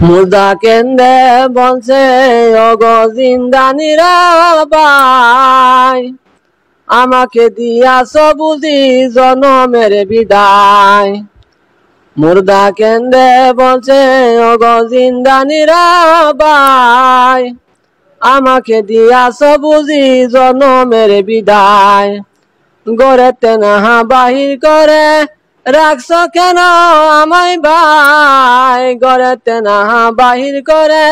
মুর্দা কেন্দে বলছে ওগো জিন্দানিরা ভাই, আমাকে দিয়াছ বুঝি জনমের বিদায়। মুর্দা কেন্দে বলছে ওগো জিন্দানিরা ভাই, আমাকে দিয়াছ বুঝি জনমের বিদায়। গড়েতে নাহা বাহির করে রাখছ কেন আমায় ভাই, গড়েতে নাহা বাহির করে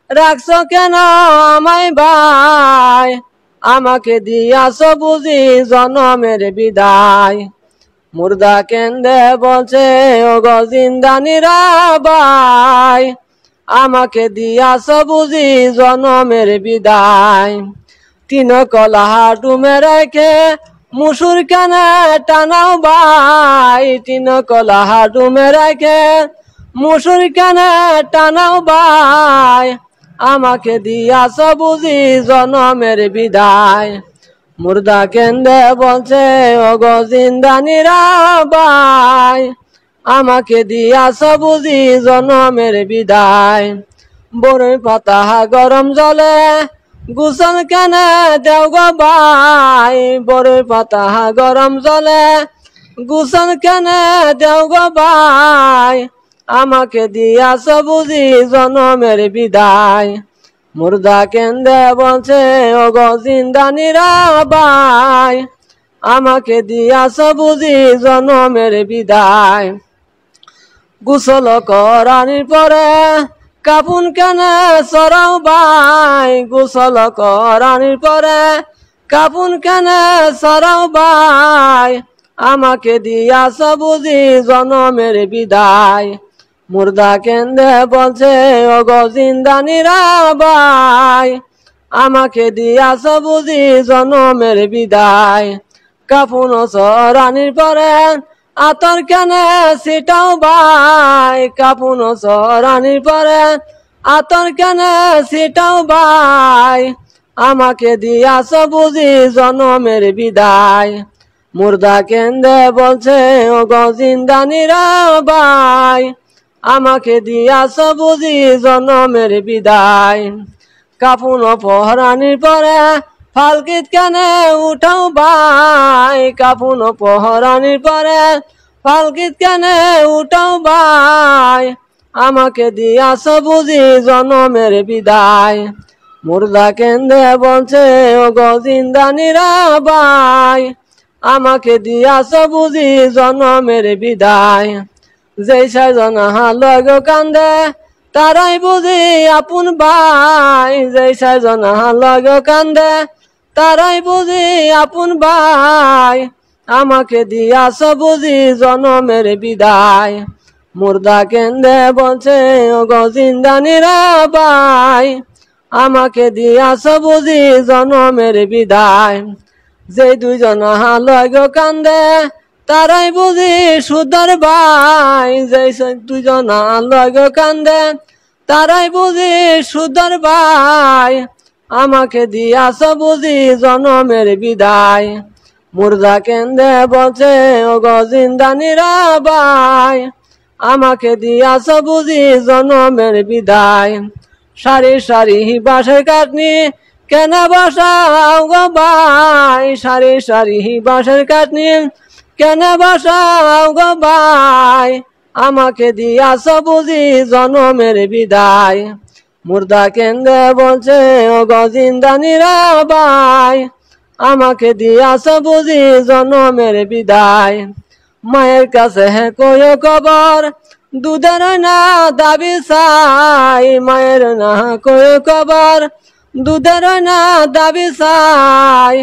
রাখছ কেন আমায় ভাই, আমাকে দিয়াছ বুঝি জনমের বিদায়। মুর্দা কেন্দে বলছে ওগো জিন্দানিরা ভাই, আমাকে দিয়াছ বুঝি জনমের বিদায়। তিন কলা ডুমে রেখে মুসুর কেনে টানাও ভাই, তিন কলা ডুমে রেখে মুসুর কেনে টানাও ভাই, আমাকে দিয়াছ বুঝি জনমের বিদায়। মুর্দা কেন্দে বলছে ওগো জিন্দানিরা ভাই, আমাকে দিয়াছ বুঝি জনমের বিদায়। বড়ই পাতা গরম জলে গোসল কেনে দেও গো ভাই, বড়ই পাতা গরম জলে গোসল কেনে দেও গো ভাই, আমাকে দিয়াছ বুঝি জনমের বিদায়। মুর্দা কেন্দে বলছে ওগো জিন্দানিরা ভাই, আমাকে দিয়াছ বুঝি জনমের বিদায়। গোসল করানির পরে কাপুন কেনে সরাও ভাই, গোসল করানির পরে কাপুন কেনে সরাও ভাই, আমাকে দিয়াছ বুঝি জনমের বিদায়। মুর্দা কেন্দে বলছে ওগো জিন্দানিরা ভাই, আমাকে দিয়াছ বুঝি জনমের বিদায়। কাপুন সরানির পরে আতর কেনে সিটাও ভাই, কাপুন সরানির পরে আতর কেনে সিটাও ভাই, আমাকে দিয়াছ বুঝি জনমের বিদায়। মুর্দা কেন্দে বলছে ওগো জিন্দানিরা ভাই, আমাকে দিয়াছ বুঝি জনমের বিদায়। কাপুন পহরানির পরে ফালকিত কেনে উঠাও ভাই, কাপুন পহরানির পরে ফালকিত কেনে উঠাও ভাই, আমাকে দিয়াছ বুঝি জনমের বিদায়। মুর্দা কেন্দে বলছে ওগো জিন্দানিরা ভাই, আমাকে দিয়াছ বুঝি জনমের বিদায়। যেই সাজন লগ কান্দে তারাই বুঝি আপন ভাই, যেই সাজন লগ কান্দে তারাই বুঝি আপন ভাই, আমাকে দিয়াছ বুঝি জনমের বিদায়। মুর্দা কেন্দে বলছে ওগো জিন্দানিরা ভাই, আমাকে দিয়াছ বুঝি জনমের বিদায়। যে দুইজন লগ কান্দে তারাই বুঝি সুদর ভাই, যেই দুইজন লগ কান্দে তারাই বুঝি সুদর ভাই, আমাকে দিয়াছ বুঝি জনমের বিদায়। মুর্দা কেন্দে বলছে ওগো জিন্দানিরা ভাই, আমাকে দিয়াছ বুঝি জনমের বিদায়। সারি সারি বাঁশের কাটনি কেনে বসাও গো ভাই, সারি সারি বাঁশের কাটনি কেনে বসাও গো ভাই, আমাকে দিয়াছ বুঝি জনমের বিদায়। মুর্দা কেন্দে বলছে ওগো জিন্দানিরা ভাই, আমাকে দিয়াছ বুঝি জনমের বিদায়। মায়ের কাছে কয়ো কবর দুধের না দাবি চাই, মায়ের না কয়ো কবর দুধের না দাবি চাই,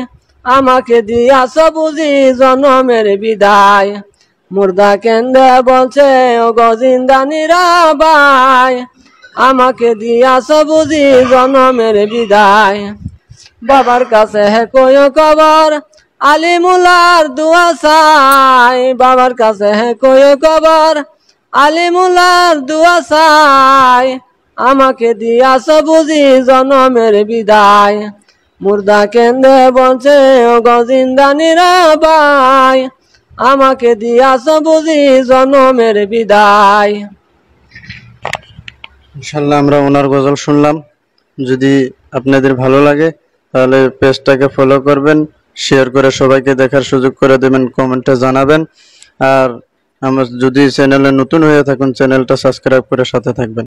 আমাকে দিয়াছ বুঝি জনমের বিদায়। মুর্দা কেন্দে বলছে ওগো জিন্দানিরা ভাই, আমাকে দিয়াছ বুঝি জনমের বিদায়। বাবার কাছে কয়ো কবর আলিমুলার দুয়া চাই, বাবার কাছে কয়ো কবর আলিমুলার দুয়া চাই, আমাকে দিয়াছ বুঝি জনমের বিদায়। মুর্দা কেন্দে বলছে ওগো জিন্দানিরা ভাই, আমাকে দিয়াছ বুঝি জনমের বিদায়। ইনশাল্লাহ আমরা ওনার গজল শুনলাম। যদি আপনাদের ভালো লাগে তাহলে পেজটাকে ফলো করবেন, শেয়ার করে সবাইকে দেখার সুযোগ করে দেবেন, কমেন্টে জানাবেন। আর আমার যদি চ্যানেলে নতুন হয়ে থাকুন চ্যানেলটা সাবস্ক্রাইব করে সাথে থাকবেন।